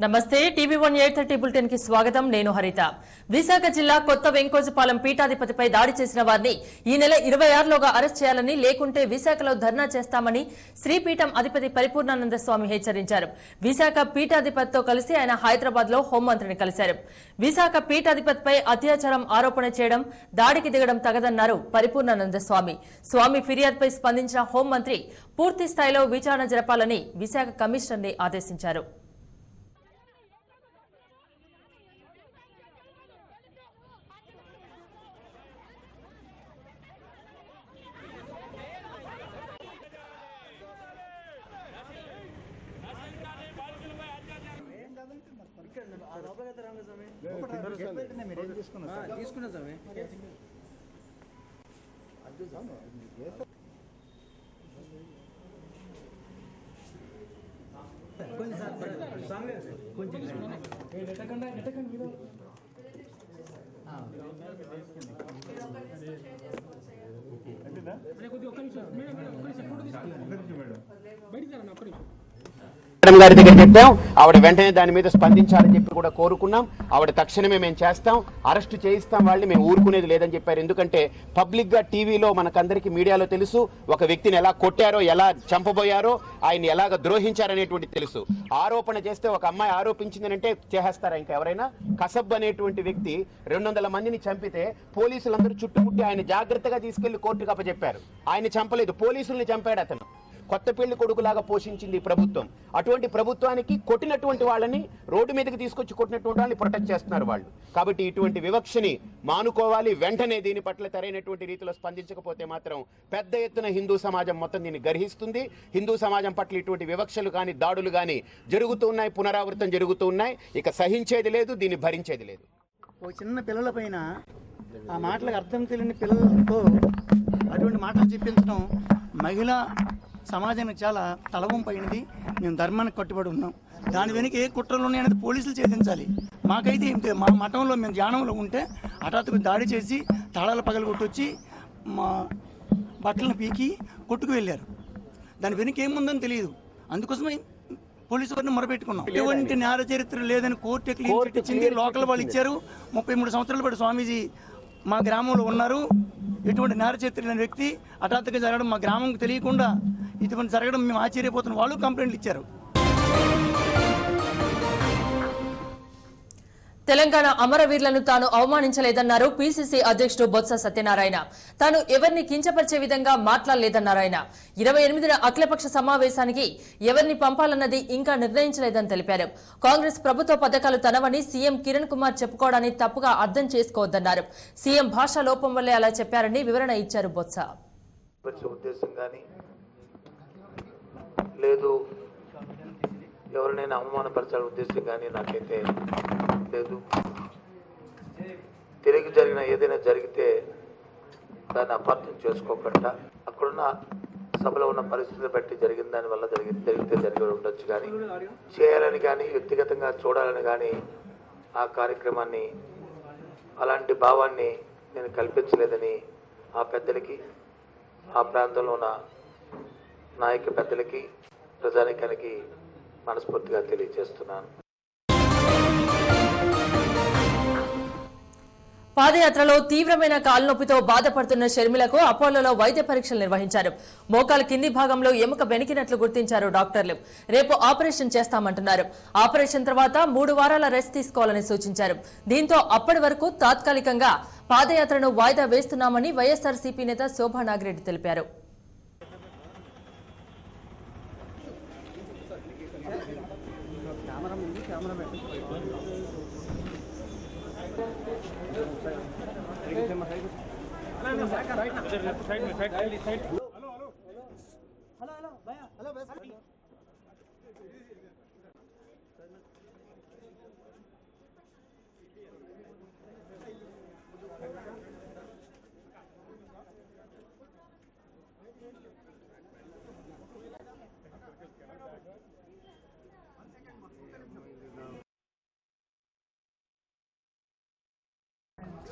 నమస్తే టీవీ1 8:30 బులెటిన్ కి స్వాగతం. నేను హరిత. విశాఖ జిల్లా కొత్త వెంకోజపాలెం పీఠాధిపతిపై దాడి చేసిన వారిని ఈ నెల 26లోగా అరెస్ట్ చేయాలని, లేకుంటే విశాఖలో ధర్నా చేస్తామని శ్రీపీఠం అధిపతి పరిపూర్ణానంద స్వామి హెచ్చరించారు. విశాఖ పీఠాధిపతితో కలిసి ఆయన హైదరాబాద్ లో హోంమంత్రిని కలిశారు. విశాఖ పీఠాధిపతిపై అత్యాచారం ఆరోపణ చేయడం, దాడికి దిగడం తగదన్నారు పరిపూర్ణానంద స్వామి. స్వామి ఫిర్యాదుపై స్పందించిన హోంమంత్రి పూర్తి స్థాయిలో విచారణ జరపాలని విశాఖ కమిషనర్ని ఆదేశించారు. మేడం గారి దగ్గర చెప్పాం, ఆవిడ వెంటనే దాని మీద స్పందించాలని చెప్పి కూడా కోరుకున్నాం. ఆవిడ తక్షణమే మేము చేస్తాం, అరెస్ట్ చేయిస్తాం, వాళ్ళని మేము ఊరుకునేది లేదని చెప్పారు. ఎందుకంటే పబ్లిక్ గా టీవీలో మనకందరికీ మీడియాలో తెలుసు, ఒక వ్యక్తిని ఎలా కొట్టారో, ఎలా చంపబోయారో, ఆయన ఎలాగ ద్రోహించారనేటువంటి తెలుసు. ఆరోపణ చేస్తే ఒక అమ్మాయి ఆరోపించిందనంటే చేసేస్తారా ఇంకా ఎవరైనా? కసబ్ అనేటువంటి వ్యక్తి 200 మందిని చంపితే పోలీసులందరూ చుట్టుముట్టి ఆయన జాగ్రత్తగా తీసుకెళ్లి కోర్టుకు అప్పచెప్పారు. ఆయన చంపలేదు, పోలీసుల్ని చంపాడు అతను. కొత్త పెళ్లి కొడుకులాగా పోషించింది ప్రభుత్వం. అటువంటి ప్రభుత్వానికి కొట్టినటువంటి వాళ్ళని, రోడ్డు మీదకి తీసుకొచ్చి కొట్టినటువంటి వాళ్ళని ప్రొటెక్ట్ చేస్తున్నారు వాళ్ళు. కాబట్టి ఇటువంటి వివక్షని మానుకోవాలి. వెంటనే దీని పట్ల సరైనటువంటి రీతిలో స్పందించకపోతే మాత్రం పెద్ద ఎత్తున హిందూ సమాజం మొత్తం దీన్ని గర్హిస్తుంది. హిందూ సమాజం పట్ల ఇటువంటి వివక్షలు కానీ, దాడులు కానీ జరుగుతూ ఉన్నాయి, పునరావృతం జరుగుతూ ఉన్నాయి. ఇక సహించేది లేదు, దీన్ని భరించేది లేదు. ఓ చిన్న పిల్లల పైన ఆ మాటలకు అర్థం తెలియని పిల్లలతో అటువంటి మాటలు చెప్పించడం మహిళా సమాజానికి చాలా తలవంపైనది. మేము ధర్మానికి కట్టుబడి ఉన్నాం. దాని వెనుక ఏ కుట్రలు ఉన్నాయనేది పోలీసులు ఛేదించాలి. మాకైతే మా మఠంలో మేము ధ్యానంలో ఉంటే హఠాత్తుగా దాడి చేసి తాళాలు పగలగొట్టొచ్చి మా బట్టలను పీకి కొట్టుకు వెళ్ళారు. దాని వెనుక ఏముందని తెలియదు. అందుకోసమే పోలీసు వారిని మొరపెట్టుకున్నాం. ఎటువంటి నేర చరిత్ర లేదని కోర్టు క్లీన్ చిట్ ఇచ్చింది. లోకల్ వాళ్ళు ఇచ్చారు. 33 సంవత్సరాల పాటు స్వామీజీ మా గ్రామంలో ఉన్నారు. ఎటువంటి నేర చరిత్ర లేని వ్యక్తి హఠాత్తుగా జరగడం, మా గ్రామంకి తెలియకుండా ఇటువంటి జరగడం మేము ఆశ్చర్యపోతున్నాం. వాళ్ళు కంప్లైంట్లు ఇచ్చారు. తెలంగాణ అమరవీరులను తాను అవమానించలేదన్నారు పీసీసీ అధ్యక్షుడు బొత్స సత్యనారాయణ. తాను ఎవరిని కించపరిచే విధంగా మాట్లాడలేదన్నారు ఆయన. 28న అఖిలపక్ష సమావేశానికి ఎవరిని పంపాలన్నది ఇంకా నిర్ణయించలేదని తెలిపారు. కాంగ్రెస్ ప్రభుత్వ పథకాలు తనవని సీఎం కిరణ్ కుమార్ చెప్పుకోవడాన్ని తప్పుగా అర్థం చేసుకోవద్దన్నారు. సీఎం భాషా లోపం వల్లే అలా చెప్పారని వివరణ ఇచ్చారు బొత్స. లేదు, ఎవరినైనా అవమానపరచాల ఉద్దేశం కానీ నాకైతే లేదు. తిరిగి జరిగిన ఏదైనా జరిగితే దాన్ని అపార్థం చేసుకోకుండా అక్కడున్న సభలో ఉన్న పరిస్థితులు బట్టి జరిగిన దాని వల్ల జరిగితే జరిగి ఉండొచ్చు, కానీ చేయాలని కానీ వ్యక్తిగతంగా చూడాలని కానీ ఆ కార్యక్రమాన్ని, అలాంటి భావాన్ని నేను కల్పించలేదని ఆ పెద్దలకి, ఆ ప్రాంతంలో ఉన్న నాయక పెద్దలకి, ప్రజానికానికి మనస్ఫూర్తిగా తెలియజేస్తున్నాను. పాదయాత్రలో తీవ్రమైన కాలునొప్పితో బాధపడుతున్న షర్మిలకు అపోలోలో వైద్య పరీక్షలు నిర్వహించారు. మోకాలు కింది భాగంలో ఎముక బెనికినట్లు గుర్తించారు డాక్టర్లు. రేపు ఆపరేషన్ చేస్తామంటున్నారు. ఆపరేషన్ తర్వాత 3 వారాల రెస్ట్ తీసుకోవాలని సూచించారు. దీంతో అప్పటి వరకు తాత్కాలికంగా పాదయాత్రను వాయిదా వేస్తున్నామని వైఎస్ఆర్సీపీ నేత శోభా నాగిరెడ్డి తెలిపారు.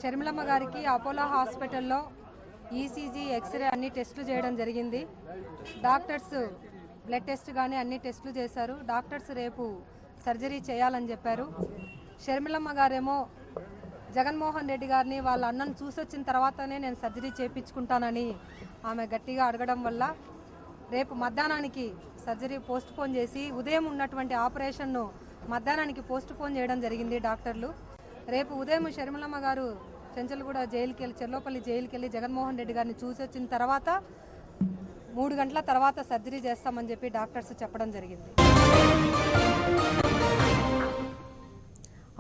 షర్మిలమ్మ గారికి అపోలో హాస్పిటల్లో ఈసీజీ, ఎక్స్రే అన్ని టెస్టులు చేయడం జరిగింది. డాక్టర్స్ బ్లడ్ టెస్ట్ కానీ అన్ని టెస్టులు చేశారు. డాక్టర్స్ రేపు సర్జరీ చేయాలని చెప్పారు. షర్మిలమ్మ గారేమో జగన్మోహన్ రెడ్డి గారిని వాళ్ళ అన్నను చూసొచ్చిన తర్వాతనే నేను సర్జరీ చేయించుకుంటానని ఆమె గట్టిగా అడగడం వల్ల రేపు మధ్యాహ్నానికి సర్జరీ పోస్ట్పోన్ చేసి ఉదయం ఉన్నటువంటి ఆపరేషన్ను మధ్యాహ్నానికి పోస్ట్పోన్ చేయడం జరిగింది డాక్టర్లు. రేపు ఉదయం షర్మిలమ్మ గారు చెంచల్గూడ జైలుకి వెళ్ళి చెర్లోపల్లి జైలుకి వెళ్ళి జగన్మోహన్ రెడ్డి గారిని చూసి వచ్చిన తర్వాత 3 గంటల తర్వాత సర్జరీ చేస్తామని చెప్పి డాక్టర్స్ చెప్పడం జరిగింది.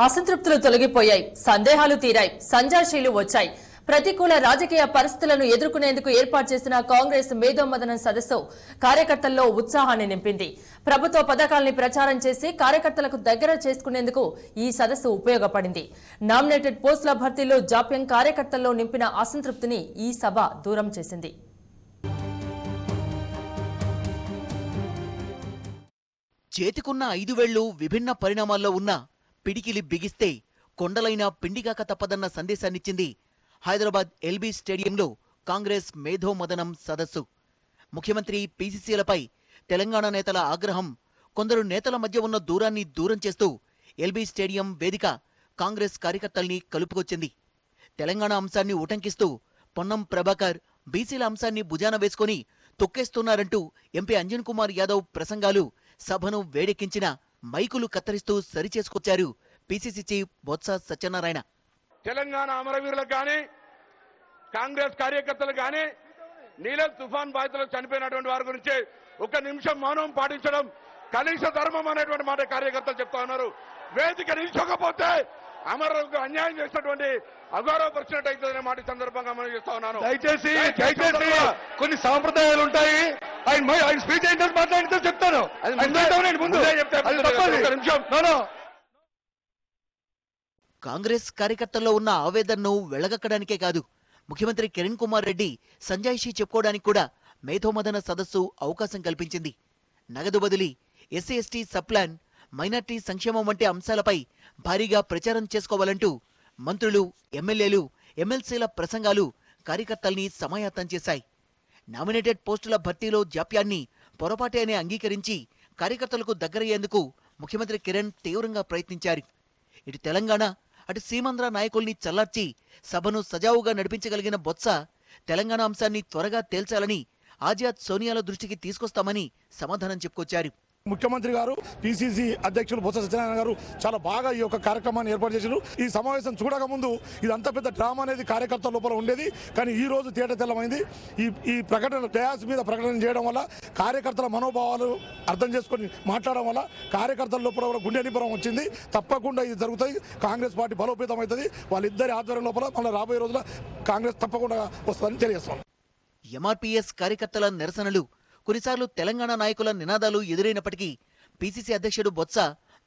అసంతృప్తులు తొలగిపోయాయి, సందేహాలు తీరాయి, సంజాషీలు వచ్చాయి. ప్రతికూల రాజకీయ పరిస్థితులను ఎదుర్కొనేందుకు ఏర్పాటు చేసిన కాంగ్రెస్ మేధోమథనం సదస్సు కార్యకర్తల్లో ఉత్సాహాన్ని నింపింది. ప్రభుత్వ పథకాల్ని ప్రచారం చేసి కార్యకర్తలకు దగ్గర చేసుకునేందుకు ఈ సదస్సు ఉపయోగపడింది. నామినేటెడ్ పోస్టుల భర్తీలో జాప్యం కార్యకర్తల్లో నింపిన అసంతృప్తిని ఈ సభ దూరం చేసింది. చేతికున్న 5 వేళ్లు విభిన్న పరిణామాల్లో ఉన్న పిడికిలి బిగిస్తే కొండలైనా పిండిగాక తప్పదన్న సందేశాన్నిచ్చింది హైదరాబాద్ ఎల్బీ స్టేడియంలో కాంగ్రెస్ మేధోమథనం సదస్సు. ముఖ్యమంత్రి పీసీసీలపై తెలంగాణ నేతల ఆగ్రహం, కొందరు నేతల మధ్య ఉన్న దూరాన్ని దూరం చేస్తూ ఎల్బీ స్టేడియం వేదిక కాంగ్రెస్ కార్యకర్తల్ని కలుపుకొచ్చింది. తెలంగాణ అంశాన్ని ఉటంకిస్తూ పొన్నం ప్రభాకర్ బీసీల అంశాన్ని భుజాన వేసుకుని తొక్కేస్తున్నారంటూ ఎంపీ అంజన్ కుమార్ యాదవ్ ప్రసంగాలు సభను వేడెక్కించిన మైకులు కత్తరిస్తూ సరిచేసుకొచ్చారు పీసీసీ చీఫ్ బొత్స సత్యనారాయణ. తెలంగాణ అమరవీరులకు కానీ కాంగ్రెస్ కార్యకర్తలకు కానీ నీలం తుఫాన్ బాధితులకు చనిపోయినటువంటి వారి గురించి 1 నిమిషం మౌనం పాటించడం కనీస ధర్మం అనేటువంటి మాట కార్యకర్తలు చెప్తా ఉన్నారు. వేదిక నిల్చోకపోతే అమరులకు అన్యాయం చేసినటువంటి అగౌరవపరిచినట్టు అవుతుందనే మాట సందర్భంగా మనం చేస్తా ఉన్నాను. దయచేసి కొన్ని సాంప్రదాయాలు ఉంటాయి. ఆయన స్పీచ్ ఏంటో మాట్లాడితే చెప్తాను. కాంగ్రెస్ కార్యకర్తల్లో ఉన్న ఆవేదనను వెళ్లగక్కడానికే కాదు, ముఖ్యమంత్రి కిరణ్ కుమార్ రెడ్డి సంజాయిషీ చెప్పుకోవడానికి కూడా మేధోమథన సదస్సు అవకాశం కల్పించింది. నగదు బదిలీ, ఎస్సీ ఎస్టీ సబ్ప్లాన్, మైనార్టీ సంక్షేమం వంటి అంశాలపై భారీగా ప్రచారం చేసుకోవాలంటూ మంత్రులు, ఎమ్మెల్యేలు, ఎమ్మెల్సీల ప్రసంగాలు కార్యకర్తల్ని సమాయత్తం చేశాయి. నామినేటెడ్ పోస్టుల భర్తీలో జాప్యాన్ని పొరపాటే అని అంగీకరించి కార్యకర్తలకు దగ్గరయ్యేందుకు ముఖ్యమంత్రి కిరణ్ తీవ్రంగా ప్రయత్నించారు. ఇటు తెలంగాణ, అటు సీమాంధ్ర నాయకుల్ని చల్లార్చి సభను సజావుగా నడిపించగలిగిన బొత్స తెలంగాణ అంశాన్ని త్వరగా తేల్చాలని ఆజాద్ సోనియాల దృష్టికి తీసుకొస్తామని సమాధానం చెప్పుకొచ్చారు. ముఖ్యమంత్రి గారు, పిసిసి అధ్యక్షులు బొత్స సత్యనారాయణ గారు చాలా బాగా ఈ యొక్క కార్యక్రమాన్ని ఏర్పాటు చేశారు. ఈ సమావేశం చూడక ముందు ఇదంతా పెద్ద డ్రామా అనేది కార్యకర్తల లోపల ఉండేది. కానీ ఈ రోజు తేట తెల్లమైంది. ఈ ప్రకటన డయాస్ మీద ప్రకటన చేయడం వల్ల కార్యకర్తల మనోభావాలు అర్థం చేసుకొని మాట్లాడడం వల్ల కార్యకర్తల లోపల కూడా గుండె నింపడం వచ్చింది. తప్పకుండా ఇది జరుగుతుంది. కాంగ్రెస్ పార్టీ బలోపేతం అవుతుంది. వాళ్ళిద్దరి ఆధ్వర్యం లోపల మళ్ళీ రాబోయే రోజుల కాంగ్రెస్ తప్పకుండా వస్తుందని తెలియజేస్తాం. ఎంఆర్పీఎస్ కార్యకర్తల నిరసనలు, కొన్నిసార్లు తెలంగాణ నాయకుల నినాదాలు ఎదురైనప్పటికీ పీసీసీ అధ్యక్షుడు బొత్స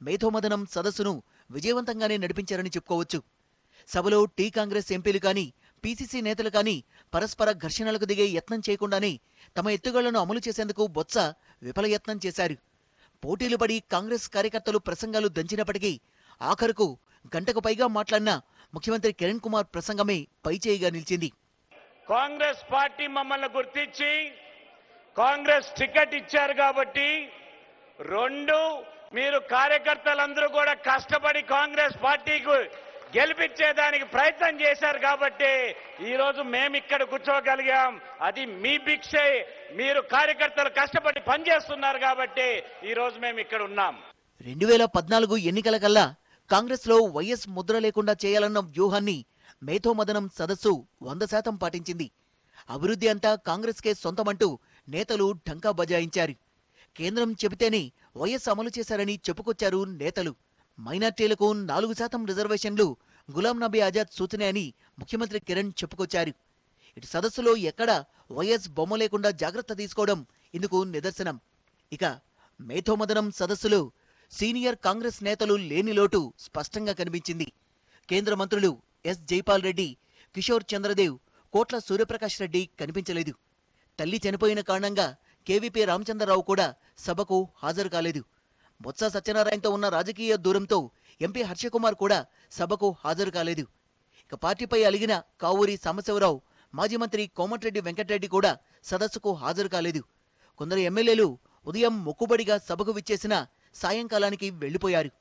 మేధోమథనం సదస్సును విజయవంతంగానే నడిపించారని చెప్పుకోవచ్చు. సభలో టీ కాంగ్రెస్ ఎంపీలు కానీ, పీసీసీ నేతలు కానీ పరస్పర ఘర్షణలకు దిగే యత్నం చేయకుండానే తమ ఎత్తుగళ్లను అమలు చేసేందుకు బొత్స విఫలయత్నం చేశారు. పోటీలు పడి కాంగ్రెస్ కార్యకర్తలు ప్రసంగాలు దంచినప్పటికీ ఆఖరుకు గంటకు పైగా మాట్లాడిన ముఖ్యమంత్రి కిరణ్ కుమార్ ప్రసంగమే పైచేయిగా నిలిచింది. కాంగ్రెస్ పార్టీ మమ్మల్ని గుర్తించి కాంగ్రెస్ టికెట్ ఇచ్చారు కాబట్టి, 2 మీరు కార్యకర్తలందరూ కూడా కష్టపడి కాంగ్రెస్ పార్టీకి గెలిపించేదానికి ప్రయత్నం చేశారు కాబట్టి ఈరోజు మేము ఇక్కడ కూర్చోగలిగాం. అది మీ భిక్షే. మీరు కార్యకర్తలు కష్టపడి పనిచేస్తున్నారు కాబట్టి ఈరోజు మేము ఇక్కడ ఉన్నాం. 2014 ఎన్నికల కల్లా కాంగ్రెస్ లో వైఎస్ ముద్ర లేకుండా చేయాలన్న వ్యూహాన్ని మేధోమథనం సదస్సు 100% పాటించింది. అభివృద్ధి అంతా కాంగ్రెస్కే సొంతమంటూ నేతలు ఢంకా బజాయించారు. కేంద్రం చెబితేనే వైఎస్ అమలు చేశారని చెప్పుకొచ్చారు నేతలు. మైనార్టీలకు 4% రిజర్వేషన్లు గులాం నబీ ఆజాద్ సూచనే అని ముఖ్యమంత్రి కిరణ్ చెప్పుకొచ్చారు. ఇటు సదస్సులో ఎక్కడా వైఎస్ బొమ్మ లేకుండా జాగ్రత్త తీసుకోవడం ఇందుకు నిదర్శనం. ఇక మేధోమథనం సదస్సులో సీనియర్ కాంగ్రెస్ నేతలు లేని లోటు స్పష్టంగా కనిపించింది. కేంద్ర మంత్రులు ఎస్ జైపాల్ రెడ్డి, కిషోర్ చంద్రదేవ్, కోట్ల సూర్యప్రకాష్ రెడ్డి కనిపించలేదు. తల్లి చనిపోయిన కారణంగా కేవీపీ రామచంద్రరావు కూడా సభకు హాజరు కాలేదు. బొత్స సత్యనారాయణతో ఉన్న రాజకీయ దూరంతో ఎంపీ హర్షకుమార్ కూడా సభకు హాజరు కాలేదు. ఇక పార్టీపై అలిగిన కావూరి సాంబశివరావు, మాజీ మంత్రి కోమటిరెడ్డి వెంకటరెడ్డి కూడా సదస్సుకు హాజరు కాలేదు. కొందరు ఎమ్మెల్యేలు ఉదయం మొక్కుబడిగా సభకు విచ్చేసిన సాయంకాలానికి వెళ్లిపోయారు.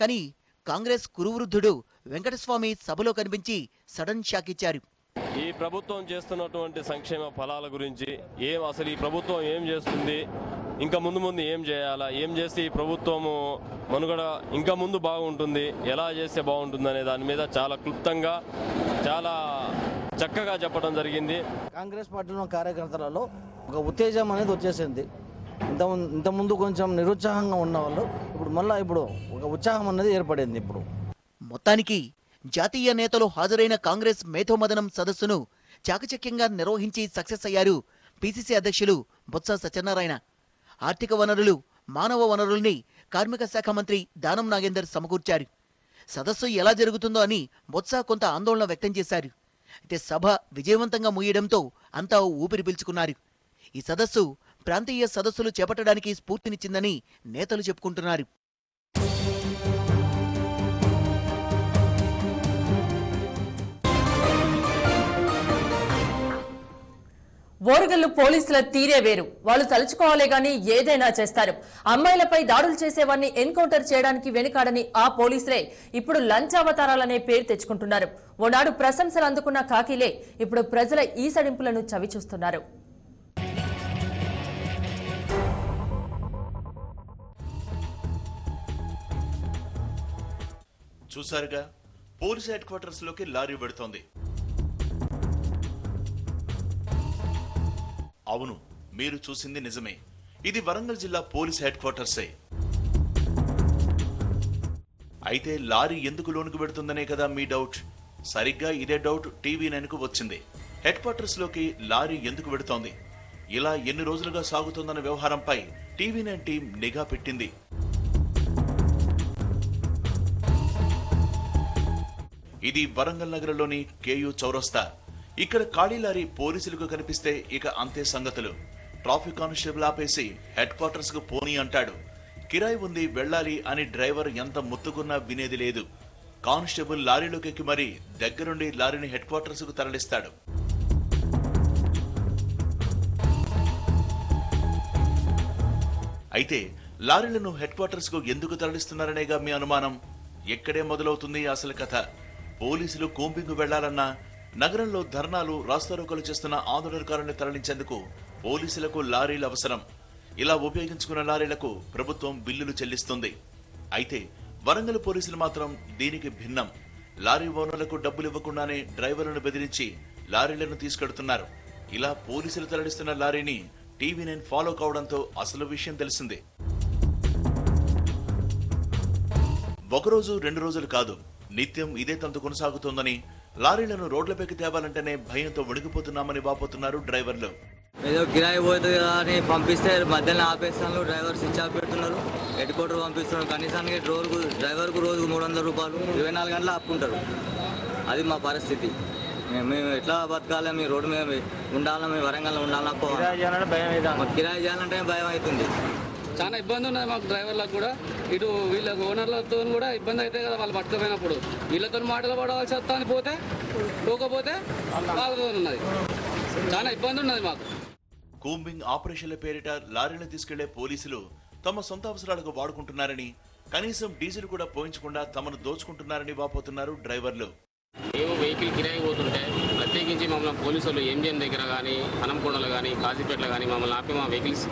కానీ కాంగ్రెస్ కురువృద్ధుడు వెంకటస్వామి సభలో కనిపించి సడన్ షాక్ ఇచ్చారు. ఈ ప్రభుత్వం చేస్తున్నటువంటి సంక్షేమ ఫలాల గురించి అసలు ఈ ప్రభుత్వం ఏం చేస్తుంది, ఇంకా ముందు ఏం చేయాలా, ఏం చేస్తే ఈ ప్రభుత్వము మనుగడ ఇంకా ముందు బాగుంటుంది, ఎలా చేస్తే బాగుంటుంది అనే దాని మీద చాలా క్లుప్తంగా చాలా చక్కగా చెప్పడం జరిగింది. కాంగ్రెస్ పార్టీలో కార్యకర్తలలో ఒక ఉత్తేజం అనేది వచ్చేసింది. ఇంతకుముందు కొంచెం నిరుత్సాహంగా ఉన్న వాళ్ళు ఇప్పుడు ఒక ఉత్సాహం అనేది ఏర్పడింది. ఇప్పుడు మొత్తానికి జాతీయ నేతలు హాజరైన కాంగ్రెస్ మేధోమదనం సదస్సును చాకచక్యంగా నిర్వహించి సక్సెస్ అయ్యారు పిసిసి అధ్యక్షులు బొత్స సత్యనారాయణ. ఆర్థిక వనరులు, మానవ వనరుల్ని కార్మిక శాఖ మంత్రి దానం నాగేందర్ సమకూర్చారు. సదస్సు ఎలా జరుగుతుందో అని బొత్స కొంత ఆందోళన వ్యక్తం చేశారు. అయితే సభ విజయవంతంగా ముగియడంతో అంతా ఊపిరి పీల్చుకున్నారు. ఈ సదస్సు ప్రాంతీయ సదస్సులు చేపట్టడానికి స్ఫూర్తినిచ్చిందని నేతలు చెప్పుకుంటున్నారు. ఓరుగల్లు పోలీసుల తీరే వేరు. వాళ్ళు తలుచుకోవాలే గాని ఏదైనా చేస్తారు. అమ్మాయిలపై దాడులు చేసేవారిని ఎన్కౌంటర్ చేయడానికి వెనుకాడని ఆ పోలీసులే ఇప్పుడు లంచావతారాలనే పేరు తెచ్చుకుంటున్నారు. ఓనాడు ప్రశంసలు అందుకున్న కాకీలే ఇప్పుడు ప్రజల ఈసడింపులను చవిచూస్తున్నారు. చూసారుగా, పోలీస్ హెడ్ క్వార్టర్స్ లోకి లారీ పెడుతోంది. అవును, మీరు చూసింది నిజమే. ఇది వరంగల్ జిల్లా పోలీస్ హెడ్ క్వార్టర్సే. అయితే లారీ ఎందుకు లోనికి పెడుతుందనే కదా మీ డౌట్. సరిగ్గా ఇదే డౌట్ TV9కు వచ్చింది. హెడ్ క్వార్టర్స్ లోకి లారీ ఎందుకు పెడుతోంది, ఇలా ఎన్ని రోజులుగా సాగుతోందన్న వ్యవహారంపై TV9 టీం నిఘా పెట్టింది. ఇది వరంగల్ నగరంలోని కేయూ చౌరస్తా. ఇక్కడ ఖాళీ లారీ పోలీసులకు కనిపిస్తే ఇక అంతే సంగతులు. ట్రాఫిక్ కానిస్టేబుల్ ఆపేసి హెడ్ క్వార్టర్స్ కు పోనీ అంటాడు. కిరాయి ఉంది, వెళ్ళాలి అని డ్రైవర్ ఎంత ముత్తుకున్నా వినేది లేదు. కానిస్టేబుల్ లారీలోకి ఎక్కి మరీ దగ్గరుండి లారీని హెడ్ క్వార్టర్స్ కు తరలిస్తాడు. అయితే లారీలను హెడ్ క్వార్టర్స్ కు ఎందుకు తరలిస్తున్నారనేగా మీ అనుమానం. ఎక్కడే మొదలవుతుంది అసలు కథ. పోలీసులు కోంబింగ్ వెళ్లాలన్నా, నగరంలో ధర్నాలు, రాస్తారోకోలు చేస్తున్న ఆందోళనకారుల్ని తరలించేందుకు పోలీసులకు లారీలు అవసరం. ఇలా ఉపయోగించుకున్న లారీలకు ప్రభుత్వం బిల్లులు చెల్లిస్తుంది. అయితే వరంగల్ పోలీసులు మాత్రం దీనికి భిన్నం. లారీ ఓనర్లకు డబ్బులు ఇవ్వకుండానే డ్రైవర్లను బెదిరించి లారీలను తీసుకెడుతున్నారు. ఇలా పోలీసులు తరలిస్తున్న లారీని TV9 ఫాలో కావడంతో అసలు విషయం తెలిసింది. ఒకరోజు 2 రోజులు కాదు, నిత్యం ఇదే తంతు కొనసాగుతోందని, లారీలను రోడ్లపైకి తేవాలంటేనే భయంతో వణికిపోతున్నామని వాపోతున్నారు డ్రైవర్లు. ఏదో కిరాయి పోతుంది కదా అని పంపిస్తే మధ్యలో ఆపేస్తాను. డ్రైవర్ స్విచ్ ఆఫ్ పెడుతున్నారు, హెడ్ క్వార్టర్ పంపిస్తున్నారు. కనీసానికి డ్రైవర్కు రోజుకు 300 రూపాయలు 24 గంటలు ఆపుకుంటారు. అది మా పరిస్థితి. మేము ఎట్లా బతకాలి? మీ రోడ్డు మీద ఉండాలా, మీ వరంగల్లో ఉండాలా? కిరాయి చేయాలంటే భయం అవుతుంది. చాలా ఇబ్బంది ఉన్నది మాకు డ్రైవర్లకు కూడా. ఇటు వీళ్ళ ఓనర్లతో కూడా ఇబ్బంది అయితే కదా, వాళ్ళు పట్టుకుపోయినప్పుడు వీళ్ళతో మాటలు పడవలసి వస్తుంది. పోకపోతే వాళ్ళతో ఉన్నది, చాలా ఇబ్బంది ఉన్నది మాకు. కూంబింగ్ ఆపరేషన్ల పేరిట లారీలను తీసుకెళ్లే పోలీసులు తమ సొంత అవసరాలకు వాడుకుంటున్నారని, కనీసం డీజిల్ కూడా పోయించకుండా తమను దోచుకుంటున్నారని వాపోతున్నారు డ్రైవర్లు. మేము వెహికల్ కిరాయి పోతుంటే ప్రత్యేకించి మమ్మల్ని పోలీసులు ఎంజిఎం దగ్గర కానీ, హనంకొండలో కానీ, కాజీపేటలో కానీ మమ్మల్ని ఆపి మా వెహికల్స్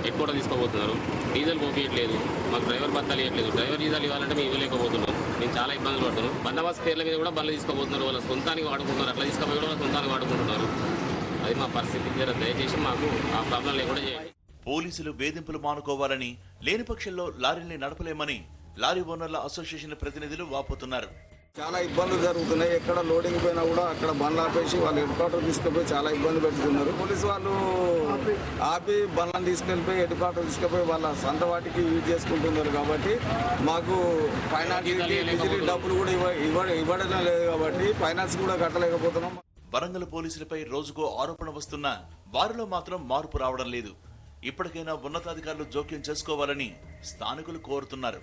హెడ్ క్వార్టర్ తీసుకోబోతున్నారు. డీజిల్ పోపియట్లేదు, మాకు డ్రైవర్ భత్తాలు ఇవ్వట్లేదు. డ్రైవర్ డీజిల్ ఇవ్వాలంటే మేము ఇవ్వలేకపోతున్నాం. మేము చాలా ఇబ్బందులు పడుతున్నాం. బందోబస్తు పేర్ల మీద కూడా బండ్లు తీసుకోబోతున్నారు. వాళ్ళ సొంతానికి వాడుకుంటున్నారు. అట్లా తీసుకుపోయి కూడా వాళ్ళ సొంతానికి వాడుకుంటున్నారు. అది మా పరిస్థితి. దయచేసి మాకు ఆ ప్రాబ్లం లేకుండా చేయండి. పోలీసులు వేధింపులు మానుకోవాలని, లేని పక్షంలో లారీని నడపలేమని లారీ ఓనర్ల అసోసియేషన్ ప్రతినిధులు వాపోతున్నారు. చాలా ఇబ్బందులు జరుగుతున్నాయి. ఎక్కడ లోడింగ్ పోయినా కూడా అక్కడ బండ్లు ఆపేసి వాళ్ళు హెడ్ క్వార్టర్ తీసుకుపోయి చాలా ఇబ్బంది పెడుతున్నారు. పోలీసు వాళ్ళు ఆపి బండ్లను తీసుకెళ్ళిపోయి హెడ్ క్వార్టర్ తీసుకుపోయి వాళ్ళ సొంత వాటికి యూజ్ చేసుకుంటున్నారు. కాబట్టి మాకు ఫైనాన్స్ డబ్బులు కూడా ఇవ్వడం లేదు. కాబట్టి ఫైనాన్స్ కూడా కట్టలేకపోతున్నాం. వరంగల్ పోలీసులపై రోజుకో ఆరోపణ వస్తున్నా వారిలో మాత్రం మార్పు రావడం లేదు. ఇప్పటికైనా ఉన్నతాధికారులు జోక్యం చేసుకోవాలని స్థానికులు కోరుతున్నారు.